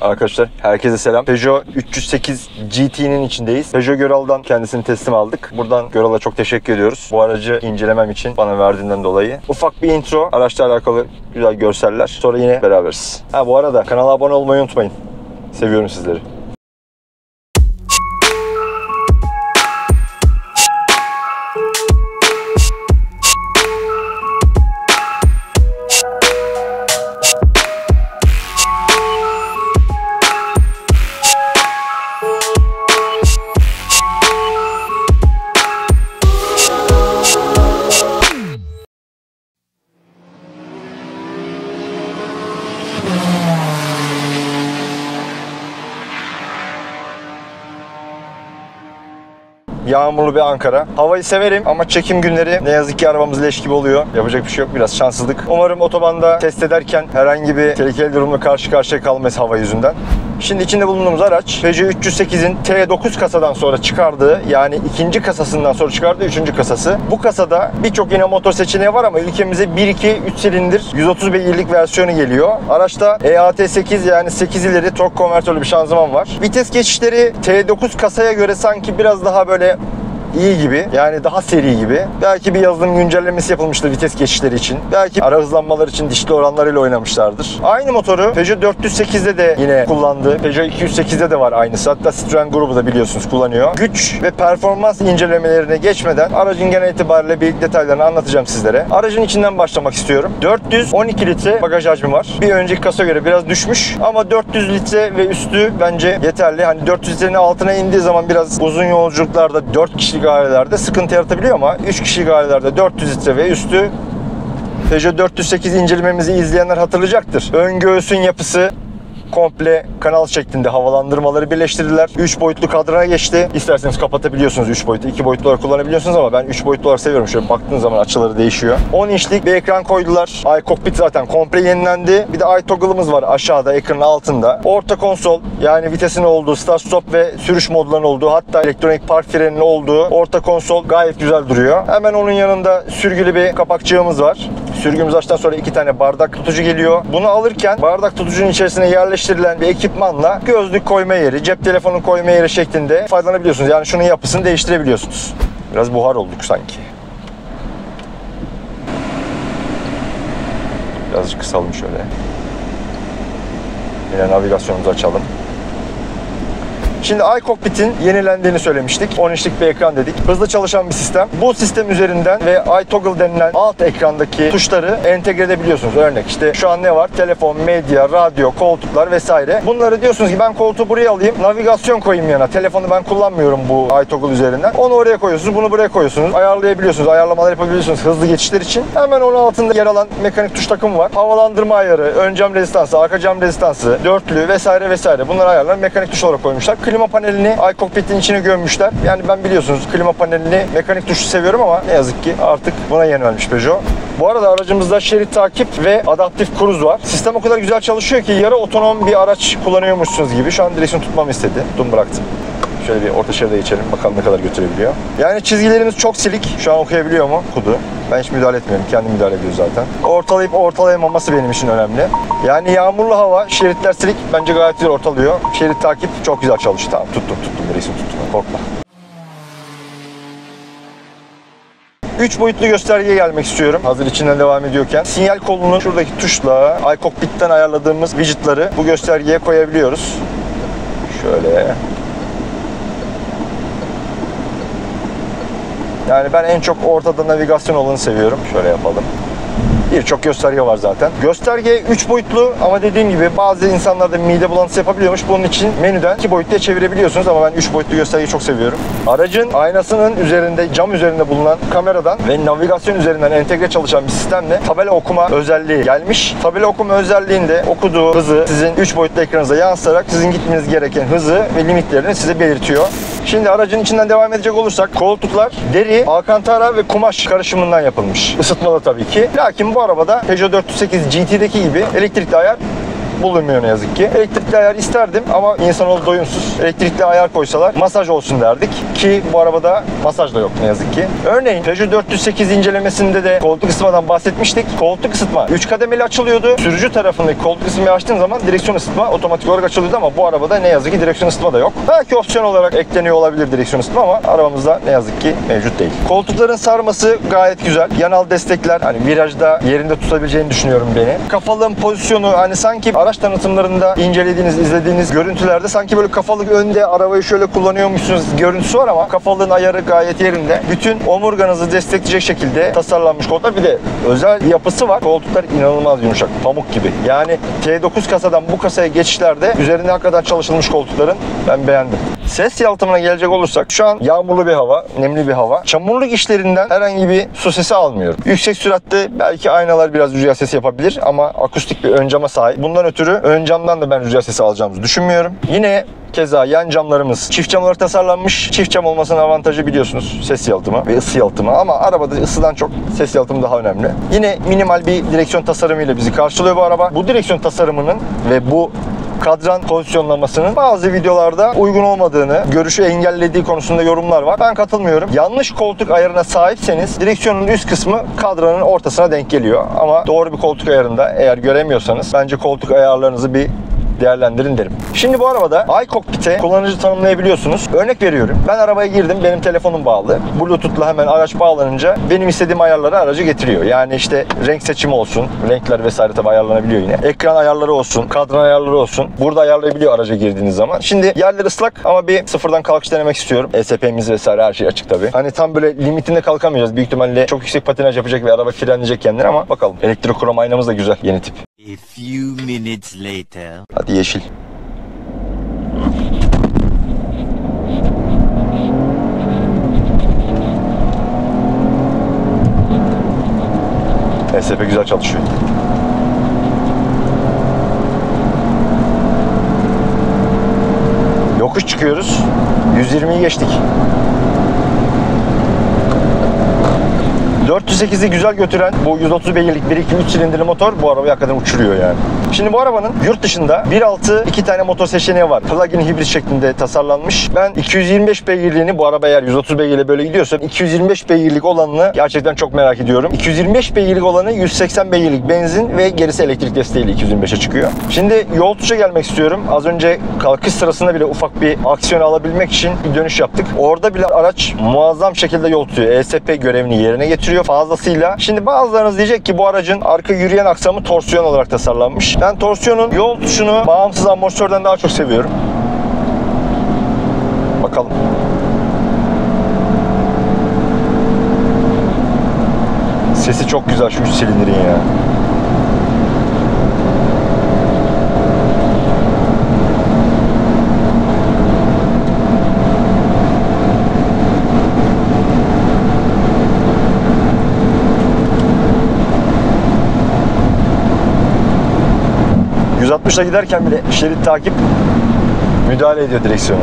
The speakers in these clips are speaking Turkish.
Arkadaşlar herkese selam. Peugeot 308 GT'nin içindeyiz. Peugeot Göral'dan kendisini teslim aldık. Buradan Göral'a çok teşekkür ediyoruz. Bu aracı incelemem için bana verdiğinden dolayı. Ufak bir intro, araçla alakalı güzel görseller. Sonra yine beraberiz. Bu arada kanala abone olmayı unutmayın. Seviyorum sizleri. Yağmurlu bir Ankara. Havayı severim ama çekim günleri ne yazık ki arabamız leş gibi oluyor. Yapacak bir şey yok. Biraz şanssızlık. Umarım otobanda test ederken herhangi bir tehlikeli durumla karşı karşıya kalmayız hava yüzünden. Şimdi içinde bulunduğumuz araç Peugeot 308'in T9 kasadan sonra çıkardığı, yani ikinci kasasından sonra çıkardığı üçüncü kasası. Bu kasada birçok yine motor seçeneği var ama ülkemize 1.2 3 silindir 130 beygirlik versiyonu geliyor. Araçta EAT8 yani 8 ileri tork konvertörlü bir şanzıman var. Vites geçişleri T9 kasaya göre sanki biraz daha böyle iyi gibi, yani daha seri gibi. Belki bir yazılım güncellemesi yapılmıştır vites geçişleri için. Belki ara hızlanmalar için dişli oranlarıyla oynamışlardır. Aynı motoru Peugeot 408'de de yine kullandı. Peugeot 208'de de var aynısı. Hatta Citroen grubu da biliyorsunuz kullanıyor. Güç ve performans incelemelerine geçmeden aracın genel itibariyle bir detaylarını anlatacağım sizlere. Aracın içinden başlamak istiyorum. 412 litre bagaj hacmi var. Bir önceki kasa göre biraz düşmüş ama 400 litre ve üstü bence yeterli. Hani 400 litrenin altına indiği zaman biraz uzun yolculuklarda 4 kişilik ailelerde sıkıntı yaratabiliyor ama 3 kişilik ailelerde 400 litre ve üstü. Peugeot 408 incelememizi izleyenler hatırlayacaktır. Ön göğsün yapısı komple kanal şeklinde, havalandırmaları birleştirdiler. 3 boyutlu kadrana geçti. İsterseniz kapatabiliyorsunuz 3 boyutlu. 2 boyutlu olarak kullanabiliyorsunuz ama ben 3 boyutlu olarak seviyorum. Şöyle baktığınız zaman açıları değişiyor. 10 inçlik bir ekran koydular. iCockpit zaten komple yenilendi. Bir de iToggle'ımız var aşağıda ekranın altında. Orta konsol, yani vitesin olduğu, start stop ve sürüş modlarının olduğu, hatta elektronik park freninin olduğu orta konsol gayet güzel duruyor. Hemen onun yanında sürgülü bir kapakçığımız var. Sürgümüz açtıktan sonra 2 tane bardak tutucu geliyor. Bunu alırken bardak tutucunun içerisine yerleştirilen bir ekipmanla gözlük koyma yeri, cep telefonu koyma yeri şeklinde faydalanabiliyorsunuz. Yani şunun yapısını değiştirebiliyorsunuz. Biraz buhar olduk sanki. Birazcık kısalım şöyle. Yine navigasyonumuzu açalım. Şimdi iCockpit'in yenilendiğini söylemiştik. 10 inçlik bir ekran dedik. Hızlı çalışan bir sistem. Bu sistem üzerinden ve iToggle denilen alt ekrandaki tuşları entegre edebiliyorsunuz. Örnek işte şu an ne var? Telefon, medya, radyo, koltuklar vesaire. Bunları diyorsunuz ki ben koltuğu buraya alayım, navigasyon koyayım yana. Telefonu ben kullanmıyorum bu iToggle üzerinden. Onu oraya koyuyorsunuz, bunu buraya koyuyorsunuz. Ayarlayabiliyorsunuz, ayarlamalar yapabiliyorsunuz hızlı geçişler için. Hemen onun altında yer alan mekanik tuş takımı var. Havalandırma ayarı, ön cam rezistansı, arka cam rezistansı, dörtlü vesaire vesaire. Bunları ayarlar mekanik tuş olarak koymuşlar. Klima panelini iCockpit'in içine gömmüşler. Yani ben biliyorsunuz klima panelini, mekanik tuşu seviyorum ama ne yazık ki artık buna yönelmiş Peugeot. Bu arada aracımızda şerit takip ve adaptif kruz var. Sistem o kadar güzel çalışıyor ki yarı otonom bir araç kullanıyormuşsunuz gibi. Şu an direksiyon tutmamı istedi. Tuttum, bıraktım. Şöyle bir orta şeride geçelim. Bakalım ne kadar götürebiliyor. Yani çizgilerimiz çok silik. Şu an okuyabiliyor mu? Okudu. Ben hiç müdahale etmiyorum. Kendi müdahale ediyor zaten. Ortalayıp ortalayamaması benim için önemli. Yani yağmurlu hava, şeritler silik. Bence gayet güzel ortalıyor. Şerit takip çok güzel çalıştı. Tamam, tuttum. Direksiyon tuttum. Korkma. 3 boyutlu göstergeye gelmek istiyorum. Hazır içinden devam ediyorken. Sinyal kolunun şuradaki tuşla iCockpit'ten ayarladığımız widget'ları bu göstergeye koyabiliyoruz. Şöyle. Yani ben en çok ortada navigasyon olanı seviyorum. Şöyle yapalım. Birçok gösterge var zaten. Gösterge 3 boyutlu ama dediğim gibi bazı insanlar da mide bulantısı yapabiliyormuş. Bunun için menüden 2 boyutluya çevirebiliyorsunuz ama ben 3 boyutlu göstergeyi çok seviyorum. Aracın aynasının üzerinde, cam üzerinde bulunan kameradan ve navigasyon üzerinden entegre çalışan bir sistemle tabela okuma özelliği gelmiş. Tabela okuma özelliğinde okuduğu hızı sizin 3 boyutlu ekranınıza yansıtarak sizin gitmeniz gereken hızı ve limitlerini size belirtiyor. Şimdi aracın içinden devam edecek olursak koltuklar deri, alkantara ve kumaş karışımından yapılmış. Isıtmalı tabii ki. Lakin bu arabada Peugeot 408 GT'deki gibi elektrikli ayar bulunmuyor ne yazık ki. Elektrikli ayar isterdim ama insanoğlu doyumsuz. Elektrikli ayar koysalar masaj olsun derdik ki bu arabada masaj da yok ne yazık ki. Örneğin Peugeot 408 incelemesinde de koltuk ısıtmadan bahsetmiştik. Koltuk ısıtma 3 kademeli açılıyordu. Sürücü tarafındaki koltuk ısıtmayı açtığın zaman direksiyon ısıtma otomatik olarak açılıyordu ama bu arabada ne yazık ki direksiyon ısıtma da yok. Belki opsiyon olarak ekleniyor olabilir direksiyon ısıtma ama arabamızda ne yazık ki mevcut değil. Koltukların sarması gayet güzel. Yanal destekler, hani virajda yerinde tutabileceğini düşünüyorum beni. Kafalığın pozisyonu, hani sanki araç tanıtımlarında incelediğiniz, izlediğiniz görüntülerde sanki böyle kafalık önde arabayı şöyle kullanıyormuşsunuz görüntüsü var ama kafalığın ayarı gayet yerinde. Bütün omurganızı destekleyecek şekilde tasarlanmış koltuklar. Bir de özel bir yapısı var. Koltuklar inanılmaz yumuşak. Pamuk gibi. Yani T9 kasadan bu kasaya geçişlerde üzerinde hakikaten çalışılmış koltukların ben beğendim. Ses yalıtımına gelecek olursak şu an yağmurlu bir hava, nemli bir hava. Çamurluk işlerinden herhangi bir su sesi almıyorum. Yüksek süratte belki aynalar biraz rüzgar sesi yapabilir ama akustik bir ön cama sahip. Bundan ötürü ön camdan da ben rüzgar sesi alacağımızı düşünmüyorum. Yine keza yan camlarımız çift cam olarak tasarlanmış. Çift cam olmasının avantajı biliyorsunuz ses yalıtımı ve ısı yalıtımı ama arabada ısıdan çok ses yalıtımı daha önemli. Yine minimal bir direksiyon tasarımıyla bizi karşılıyor bu araba. Bu direksiyon tasarımının ve bu kadran pozisyonlamasının bazı videolarda uygun olmadığını, görüşü engellediği konusunda yorumlar var. Ben katılmıyorum. Yanlış koltuk ayarına sahipseniz direksiyonun üst kısmı kadranın ortasına denk geliyor. Ama doğru bir koltuk ayarında eğer göremiyorsanız bence koltuk ayarlarınızı bir değerlendirin derim. Şimdi bu arabada iCockpit'e kullanıcı tanımlayabiliyorsunuz. Örnek veriyorum. Ben arabaya girdim. Benim telefonum bağlı. Bluetooth'la hemen araç bağlanınca benim istediğim ayarları aracı getiriyor. Yani işte renk seçimi olsun. Renkler vesaire tabi ayarlanabiliyor yine. Ekran ayarları olsun. Kadran ayarları olsun. Burada ayarlayabiliyor araca girdiğiniz zaman. Şimdi yerler ıslak ama bir sıfırdan kalkış denemek istiyorum. ESP'miz vesaire her şey açık tabi. Hani tam böyle limitinde kalkamayacağız. Büyük ihtimalle çok yüksek patinaj yapacak ve araba frenleyecek kendini ama bakalım. Elektrokrom aynamız da güzel. Yeni tip. A few minutes later. Hadi yeşil. ESP güzel çalışıyor. Yokuş çıkıyoruz. 120'yi geçtik. 408'i güzel götüren bu 130 beygirlik 1.2-3 silindirli motor bu arabayı hakikaten uçuruyor yani. Şimdi bu arabanın yurt dışında 1.6 iki tane motor seçeneği var. Plug-in hibrit şeklinde tasarlanmış. Ben 225 beygirliğini bu araba eğer 130 beygirle böyle gidiyorsa 225 beygirlik olanını gerçekten çok merak ediyorum. 225 beygirlik olanı 180 beygirlik benzin ve gerisi elektrik desteğiyle 225'e çıkıyor. Şimdi yol tutuşa gelmek istiyorum. Az önce kalkış sırasında bile ufak bir aksiyon alabilmek için bir dönüş yaptık. Orada bile araç muazzam şekilde yol tutuyor. ESP görevini yerine getiriyor fazlasıyla. Şimdi bazılarınız diyecek ki bu aracın arka yürüyen aksamı torsiyon olarak tasarlanmış. Ben torsiyonun yol tutuşunu bağımsız amortisörden daha çok seviyorum. Bakalım. Sesi çok güzel şu 3 silindirin ya. %60'la giderken bile şerit takip müdahale ediyor direksiyona.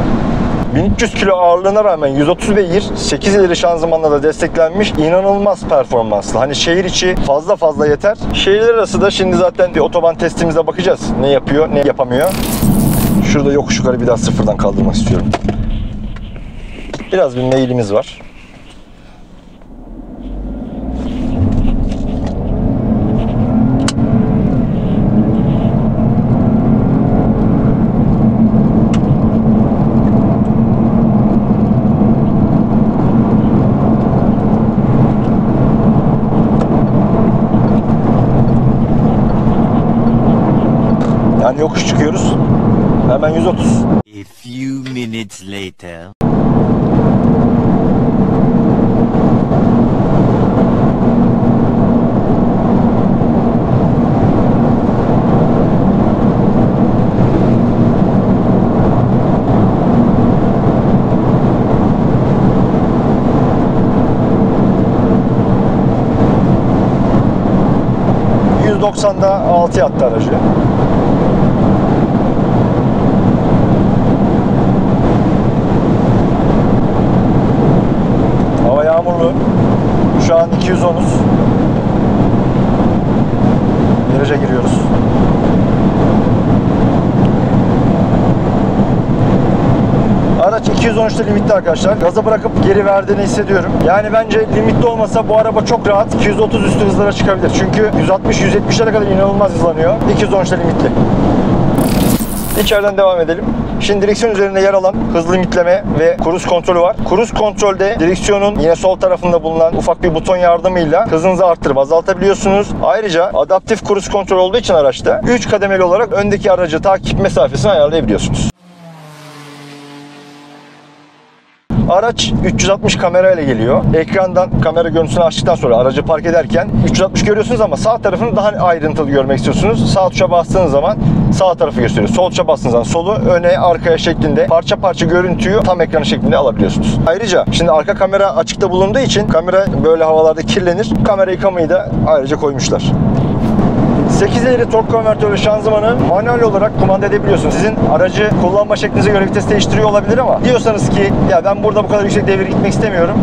1300 kilo ağırlığına rağmen 130 beygir 8 ileri şanzımanla da desteklenmiş inanılmaz performanslı. Hani şehir içi fazla yeter. Şehirler arası da şimdi zaten bir otoban testimizde bakacağız. Ne yapıyor, ne yapamıyor. Şurada yokuş yukarı bir daha sıfırdan kaldırmak istiyorum. Biraz bir meyilimiz var. Yani yokuş çıkıyoruz. Hemen 130. A few minutes later. %90'da 6 yattı aracı. Hava yağmurlu. Şu an 210'uz. Viraja giriyoruz. 213'te limitli arkadaşlar. Gaza bırakıp geri verdiğini hissediyorum. Yani bence limitli olmasa bu araba çok rahat 230 üstü hızlara çıkabilir. Çünkü 160-170'lere kadar inanılmaz hızlanıyor. 213'te limitli. İçeriden devam edelim. Şimdi direksiyon üzerinde yer alan hız limitleme ve cruise kontrolü var. Cruise kontrolde direksiyonun yine sol tarafında bulunan ufak bir buton yardımıyla hızınızı arttırıp azaltabiliyorsunuz. Ayrıca adaptif cruise kontrol olduğu için araçta 3 kademeli olarak öndeki aracı takip mesafesini ayarlayabiliyorsunuz. Araç 360 kamera ile geliyor. Ekrandan kamera görüntüsünü açtıktan sonra aracı park ederken 360 görüyorsunuz ama sağ tarafını daha ayrıntılı görmek istiyorsunuz. Sağ tuşa bastığınız zaman sağ tarafı gösteriyor. Sol tuşa bastığınız zaman solu, öne, arkaya şeklinde parça parça görüntüyü tam ekranı şeklinde alabiliyorsunuz. Ayrıca şimdi arka kamera açıkta bulunduğu için kamera böyle havalarda kirlenir. Kamera yıkamayı da ayrıca koymuşlar. 8 ileri tork konvertörlü şanzımanı manuel olarak kumanda edebiliyorsunuz. Sizin aracı kullanma şeklinize göre vites değiştiriyor olabilir ama diyorsanız ki ya ben burada bu kadar yüksek devir gitmek istemiyorum,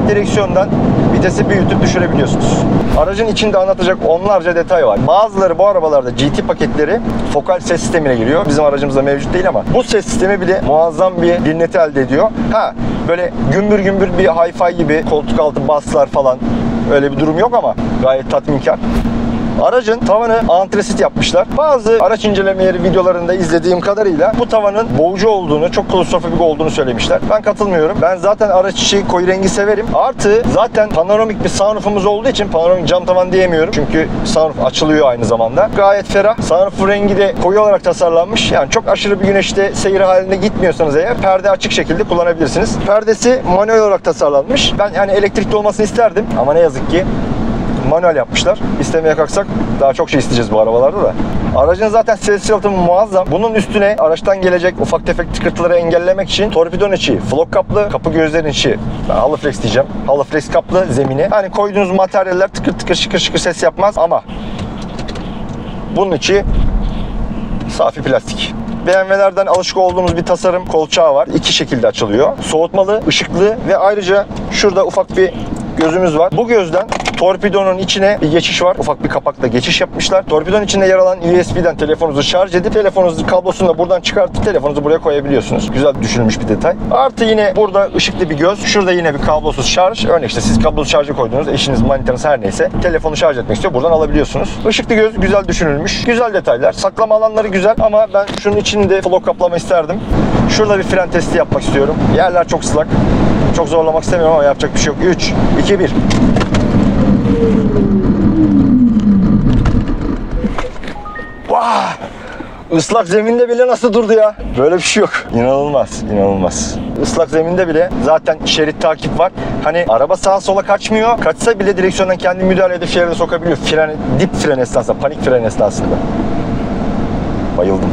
direksiyondan vitesi büyütüp düşürebiliyorsunuz. Aracın içinde anlatacak onlarca detay var. Bazıları bu arabalarda GT paketleri fokal ses sistemine giriyor. Bizim aracımızda mevcut değil ama bu ses sistemi bile muazzam bir dinleti elde ediyor. Böyle gümbür gümbür bir hi-fi gibi koltuk altı basslar falan öyle bir durum yok ama gayet tatminkar. Aracın tavanı antresit yapmışlar. Bazı araç incelemeleri videolarında izlediğim kadarıyla bu tavanın boğucu olduğunu, çok klostrofobik olduğunu söylemişler. Ben katılmıyorum. Ben zaten araç içi koyu rengi severim. Artı zaten panoramik bir sunroofumuz olduğu için panoramik cam tavan diyemiyorum. Çünkü sunroof açılıyor aynı zamanda. Gayet ferah. Sunroofun rengi de koyu olarak tasarlanmış. Yani çok aşırı bir güneşte seyir halinde gitmiyorsanız eğer perde açık şekilde kullanabilirsiniz. Perdesi manuel olarak tasarlanmış. Ben yani elektrikli olmasını isterdim ama ne yazık ki manuel yapmışlar. İstemeye kalksak daha çok şey isteyeceğiz bu arabalarda da. Aracın zaten ses yalıtımı muazzam. Bunun üstüne araçtan gelecek ufak tefek tıkırtıları engellemek için torpidon içi, flok kaplı, kapı gözlerin içi, ben Haloflex diyeceğim, Haloflex kaplı zemini. Hani koyduğunuz materyaller tıkır tıkır şıkır şıkır ses yapmaz ama bunun içi safi plastik. BMW'lerden alışık olduğumuz bir tasarım kolçağı var. İki şekilde açılıyor. Soğutmalı, ışıklı ve ayrıca şurada ufak bir gözümüz var. Bu gözden torpidonun içine bir geçiş var. Ufak bir kapakla geçiş yapmışlar. Torpidonun içinde yer alan USB'den telefonunuzu şarj edip telefonunuzun kablosunu da buradan çıkartıp telefonunuzu buraya koyabiliyorsunuz. Güzel düşünülmüş bir detay. Artı yine burada ışıklı bir göz. Şurada yine bir kablosuz şarj. Örneğin işte siz kablosuz şarjı koydunuz. Eşiniz, manitanız her neyse. Telefonu şarj etmek istiyor. Buradan alabiliyorsunuz. Işıklı göz güzel düşünülmüş. Güzel detaylar. Saklama alanları güzel ama ben şunun içinde flok kaplama isterdim. Şurada bir fren testi yapmak istiyorum. Yerler çok ıslak. Çok zorlamak istemiyorum ama yapacak bir şey yok. 3, 2, 1. Vah! Islak zeminde bile nasıl durdu ya? Böyle bir şey yok. İnanılmaz, inanılmaz. Islak zeminde bile zaten şerit takip var. Hani araba sağa sola kaçmıyor. Kaçsa bile direksiyondan kendi müdahale edip şeride sokabiliyor. Dip fren esnasında, panik fren esnasında. Bayıldım.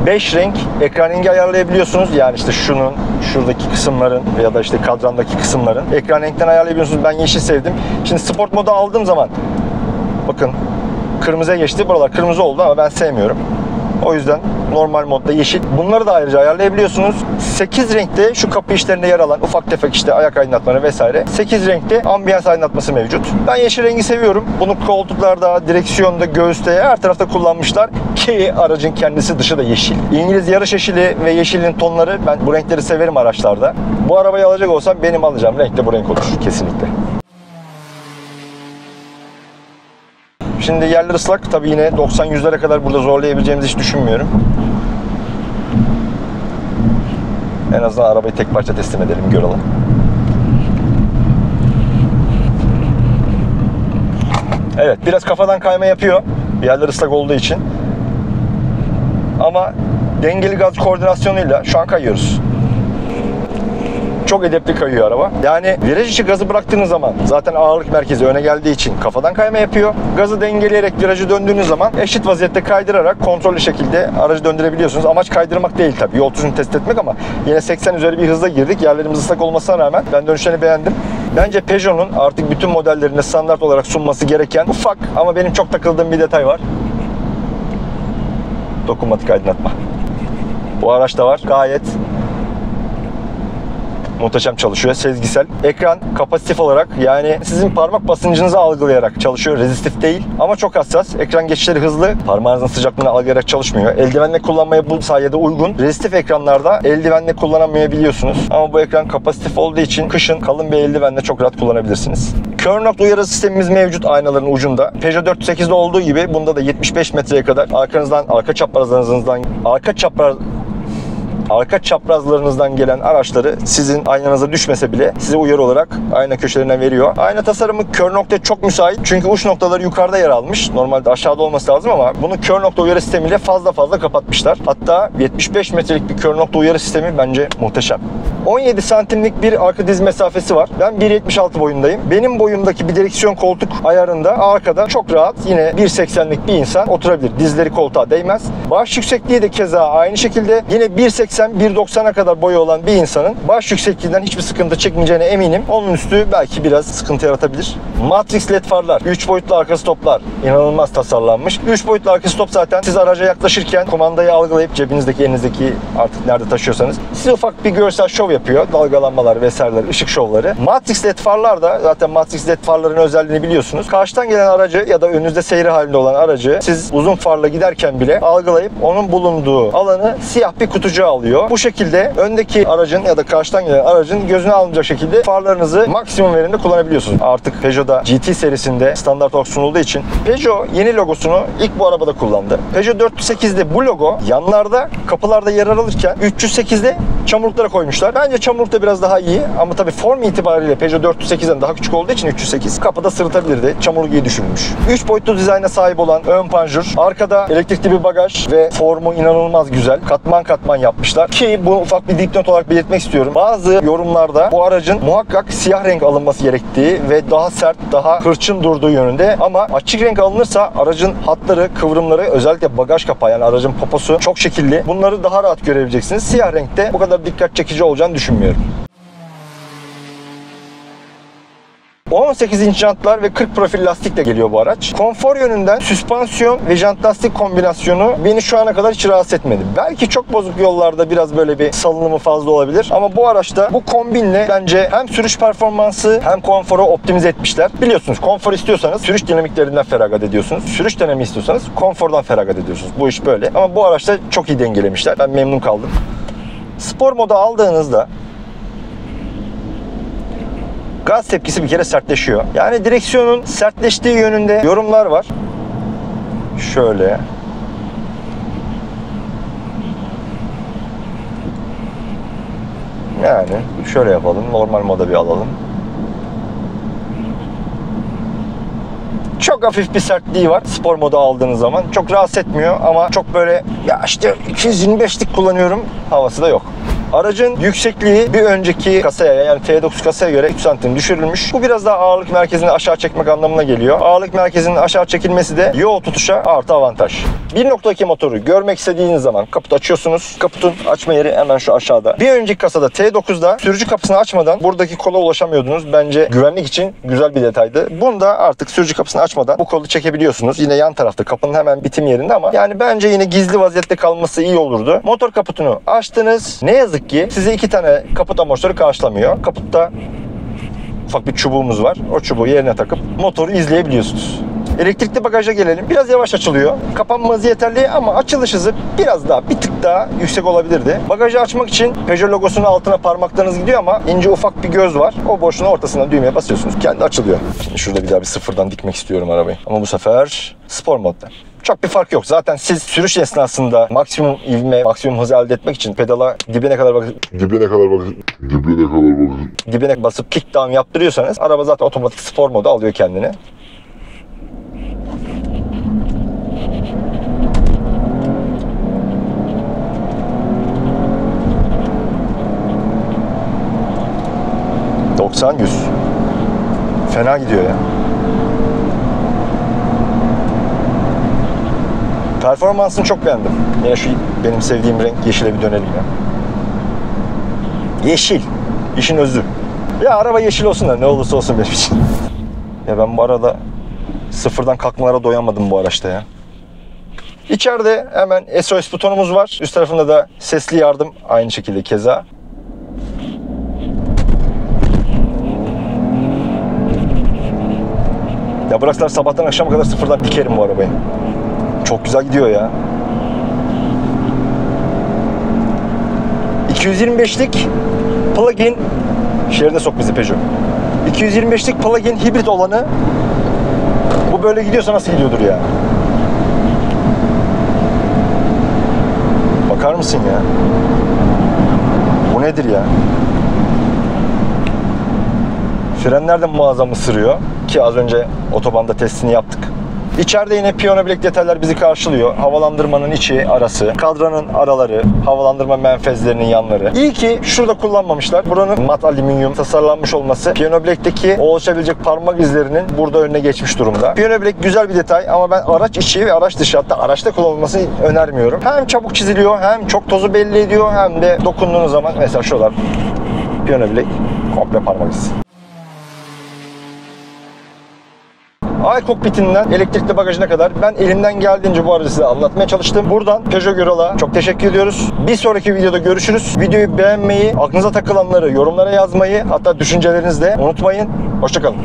5 renk ekran rengi ayarlayabiliyorsunuz. Yani işte şunun, şuradaki kısımların ya da işte kadrandaki kısımların ekran renkten ayarlayabiliyorsunuz. Ben yeşil sevdim. Şimdi sport modu aldığım zaman bakın kırmızıya geçti. Buralar kırmızı oldu ama ben sevmiyorum. O yüzden normal modda yeşil. Bunları da ayrıca ayarlayabiliyorsunuz. 8 renkte şu kapı işlerinde yer alan ufak tefek işte ayak aydınlatmaları vesaire. 8 renkte ambiyans aydınlatması mevcut. Ben yeşil rengi seviyorum. Bunu koltuklarda, direksiyonda, göğüste her tarafta kullanmışlar. Ki aracın kendisi dışı da yeşil. İngiliz yarış yeşili ve yeşilin tonları, ben bu renkleri severim araçlarda. Bu arabayı alacak olsam benim alacağım renk de bu renk olur kesinlikle. Şimdi yerler ıslak. Tabii yine 90-100'lere kadar burada zorlayabileceğimizi hiç düşünmüyorum. En azından arabayı tek parça teslim edelim, görelim. Evet, biraz kafadan kayma yapıyor. Yerler ıslak olduğu için. Ama dengeli gaz koordinasyonuyla şu an kayıyoruz. Çok edepli kayıyor araba. Yani viraj içi gazı bıraktığınız zaman zaten ağırlık merkezi öne geldiği için kafadan kayma yapıyor. Gazı dengeleyerek virajı döndüğünüz zaman eşit vaziyette kaydırarak kontrollü şekilde aracı döndürebiliyorsunuz. Amaç kaydırmak değil tabii. Yol tutuşunu test etmek ama yine 80 üzeri bir hızla girdik. Yerlerimiz ıslak olmasına rağmen ben dönüşlerini beğendim. Bence Peugeot'un artık bütün modellerinde standart olarak sunması gereken ufak ama benim çok takıldığım bir detay var. Dokunmatik aydınlatma. Bu araçta var. Gayet muhteşem çalışıyor. Sezgisel. Ekran kapasitif olarak, yani sizin parmak basıncınızı algılayarak çalışıyor. Rezistif değil ama çok hassas. Ekran geçişleri hızlı. Parmağınızın sıcaklığını algılayarak çalışmıyor. Eldivenle kullanmaya bu sayede uygun. Rezistif ekranlarda eldivenle kullanamayabiliyorsunuz. Ama bu ekran kapasitif olduğu için kışın kalın bir eldivenle çok rahat kullanabilirsiniz. Kör nokta uyarı sistemimiz mevcut aynaların ucunda. Peugeot 408'de olduğu gibi bunda da 75 metreye kadar arkanızdan, arka çaprazlarınızdan gelen araçları sizin aynanıza düşmese bile size uyarı olarak ayna köşelerinden veriyor. Ayna tasarımı kör noktaya çok müsait. Çünkü uç noktaları yukarıda yer almış. Normalde aşağıda olması lazım ama bunu kör nokta uyarı sistemiyle fazla kapatmışlar. Hatta 75 metrelik bir kör nokta uyarı sistemi bence muhteşem. 17 santimlik bir arka diz mesafesi var. Ben 1.76 boyundayım. Benim boyumdaki bir direksiyon koltuk ayarında arkada çok rahat yine 1.80'lik bir insan oturabilir. Dizleri koltuğa değmez. Baş yüksekliği de keza aynı şekilde. Yine 1.80-1.90'a kadar boyu olan bir insanın baş yüksekliğinden hiçbir sıkıntı çekmeyeceğine eminim. Onun üstü belki biraz sıkıntı yaratabilir. Matrix led farlar, 3 boyutlu arka stoplar inanılmaz tasarlanmış. 3 boyutlu arka stop zaten siz araca yaklaşırken kumandayı algılayıp cebinizdeki, elinizdeki artık nerede taşıyorsanız size ufak bir görsel şov yapıyor. Dalgalanmalar vesaireler, ışık şovları. Matrix led farlar da zaten Matrix led farların özelliğini biliyorsunuz. Karşıdan gelen aracı ya da önünüzde seyri halinde olan aracı siz uzun farla giderken bile algılayıp onun bulunduğu alanı siyah bir kutucuğa alıyor. Bu şekilde öndeki aracın ya da karşıdan gelen aracın gözüne almayacak şekilde farlarınızı maksimum verimde kullanabiliyorsunuz. Artık Peugeot'da GT serisinde standart olarak sunulduğu için Peugeot yeni logosunu ilk bu arabada kullandı. Peugeot 408'de bu logo yanlarda, kapılarda yer alırken 308'de çamurluklara koymuşlar. Bence çamurlukta biraz daha iyi ama tabii form itibariyle Peugeot 408'den daha küçük olduğu için 308 kapıda sırıtabilirdi. Çamurluk iyi düşünülmüş. 3 boyutlu dizayna sahip olan ön panjur, arkada elektrikli bir bagaj ve formu inanılmaz güzel. Katman katman yapmışlar ki bu ufak bir dipnot olarak belirtmek istiyorum. Bazı yorumlarda bu aracın muhakkak siyah renk alınması gerektiği ve daha sert, daha hırçın durduğu yönünde ama açık renk alınırsa aracın hatları, kıvrımları, özellikle bagaj kapağı yani aracın poposu çok şekilli. Bunları daha rahat görebileceksiniz. Siyah renkte bu kadar dikkat çekici olacağını düşünmüyorum. 18 inç jantlar ve 40 profil lastikle geliyor bu araç. Konfor yönünden süspansiyon ve jant lastik kombinasyonu beni şu ana kadar hiç rahatsız etmedi. Belki çok bozuk yollarda biraz böyle bir salınımı fazla olabilir ama bu araçta bu kombinle bence hem sürüş performansı hem konforu optimize etmişler. Biliyorsunuz konfor istiyorsanız sürüş dinamiklerinden feragat ediyorsunuz. Sürüş deneyimi istiyorsanız konfordan feragat ediyorsunuz. Bu iş böyle. Ama bu araçta çok iyi dengelemişler. Ben memnun kaldım. Spor moda aldığınızda gaz tepkisi bir kere sertleşiyor. Yani direksiyonun sertleştiği yönünde yorumlar var. Şöyle. Yani şöyle yapalım. Normal moda bir alalım. Çok hafif bir sertliği var spor moda aldığınız zaman. Çok rahatsız etmiyor ama çok böyle ya işte 225'lik kullanıyorum havası da yok. Aracın yüksekliği bir önceki kasaya yani T9 kasaya göre 3 santim düşürülmüş. Bu biraz daha ağırlık merkezini aşağı çekmek anlamına geliyor. Ağırlık merkezinin aşağı çekilmesi de yol tutuşa artı avantaj. 1.2 motoru görmek istediğiniz zaman kaputu açıyorsunuz. Kaputun açma yeri hemen şu aşağıda. Bir önceki kasada T9'da sürücü kapısını açmadan buradaki kola ulaşamıyordunuz. Bence güvenlik için güzel bir detaydı. Bunda artık sürücü kapısını açmadan bu kolu çekebiliyorsunuz. Yine yan tarafta kapının hemen bitim yerinde ama yani bence yine gizli vaziyette kalması iyi olurdu. Motor kaputunu açtınız. Ne yazık ki size 2 tane kaput amortisörü karşılamıyor. Kaputta ufak bir çubuğumuz var. O çubuğu yerine takıp motoru izleyebiliyorsunuz. Elektrikli bagaja gelelim. Biraz yavaş açılıyor. Kapanması yeterli ama açılış hızı biraz daha, bir tık daha yüksek olabilirdi. Bagajı açmak için Peugeot logosunun altına parmaklarınız gidiyor ama ince ufak bir göz var. O boşluğun ortasından düğmeye basıyorsunuz. Kendi açılıyor. Şimdi şurada bir daha bir sıfırdan dikmek istiyorum arabayı. Ama bu sefer spor modda. Çok bir fark yok. Zaten siz sürüş esnasında maksimum ivme, maksimum hızı elde etmek için pedala dibine basıp kick down yaptırıyorsanız araba zaten otomatik spor modu alıyor kendini. ...90-100. Fena gidiyor ya. Performansını çok beğendim. Yine şu benim sevdiğim renk yeşile bir dönelim ya. Yeşil. İşin özü. Ya araba yeşil olsun da ne olursa olsun benim için. Ya ben bu arada sıfırdan kalkmalara doyamadım bu araçta ya. İçeride hemen SOS butonumuz var. Üst tarafında da sesli yardım aynı şekilde keza. Ya bıraksalar sabahtan akşama kadar sıfırdan dikerim bu arabayı. Çok güzel gidiyor ya. 225'lik plug-in şeride sok bizi Peugeot. 225'lik plug-in hibrit olanı bu böyle gidiyorsa nasıl gidiyordur ya? Bakar mısın ya? Bu nedir ya? Frenler de muazzam ısırıyor ki az önce otobanda testini yaptık. İçeride yine piyano bilek detaylar bizi karşılıyor. Havalandırmanın içi, arası, kadranın araları, havalandırma menfezlerinin yanları. İyi ki şurada kullanmamışlar. Buranın mat alüminyum tasarlanmış olması piyano bilekteki oluşabilecek parmak izlerinin burada önüne geçmiş durumda. Piyano bilek güzel bir detay ama ben araç içi ve araç dışı, hatta araçta kullanılmasını önermiyorum. Hem çabuk çiziliyor, hem çok tozu belli ediyor, hem de dokunduğunuz zaman mesela şuralar piyano bilek komple parmak izi. iCockpit'inden elektrikli bagajına kadar ben elimden geldiğince bu aracı size anlatmaya çalıştım. Buradan Peugeot Güral'a çok teşekkür ediyoruz. Bir sonraki videoda görüşürüz. Videoyu beğenmeyi, aklınıza takılanları yorumlara yazmayı, hatta düşüncelerinizi de unutmayın. Hoşça kalın.